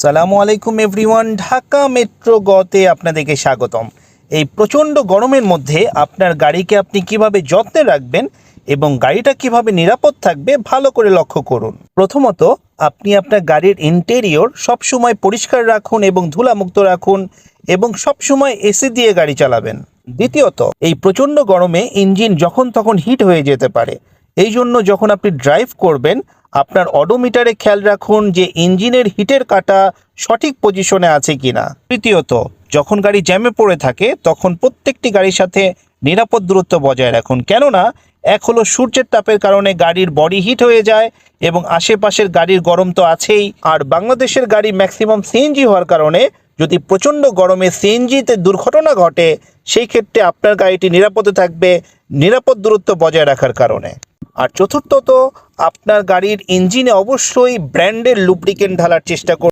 সালামু আলাইকুম everyone, Dhaka metro গতে আপনাদেরকে স্বাগতম। এই প্রচণ্ড গরমের মধ্যে আপনার গাড়িকে আপনি কিভাবে যত্নে রাখবেন এবং গাড়িটা কিভাবে নিরাপদ থাকবে ভালো করে লক্ষ্য করুন। প্রথমত, আপনি আপনার গাড়ির ইন্টেরিয়র সবসময় পরিষ্কার রাখুন এবং ধুলামুক্ত রাখুন এবং সবসময় এসি দিয়ে গাড়ি চালাবেন। দ্বিতীয়ত, এই প্রচণ্ড গরমে ইঞ্জিন যখন তখন হিট হয়ে যেতে পারে, এই জন্য যখন আপনি ড্রাইভ করবেন আপনার অডোমিটারে খেয়াল রাখুন যে ইঞ্জিনের হিটের কাঁটা সঠিক পজিশনে আছে কিনা। তৃতীয়ত, যখন গাড়ি জ্যামে পড়ে থাকে তখন প্রত্যেকটি গাড়ির সাথে নিরাপদ দূরত্ব বজায় রাখুন, কেননা এক হলো সূর্যের তাপের কারণে গাড়ির বডি হিট হয়ে যায় এবং আশেপাশের গাড়ির গরম তো আছেই, আর বাংলাদেশের গাড়ি ম্যাক্সিমাম সিএনজি হওয়ার কারণে যদি প্রচণ্ড গরমে সিএনজিতে দুর্ঘটনা ঘটে সেই ক্ষেত্রে আপনার গাড়িটি নিরাপদে থাকবে নিরাপদ দূরত্ব বজায় রাখার কারণে। আর চতুর্থত, আপনার গাড়ির ইঞ্জিনে অবশ্যই ব্র্যান্ডের লুব্রিকেন্ট ঢালার চেষ্টা করুন।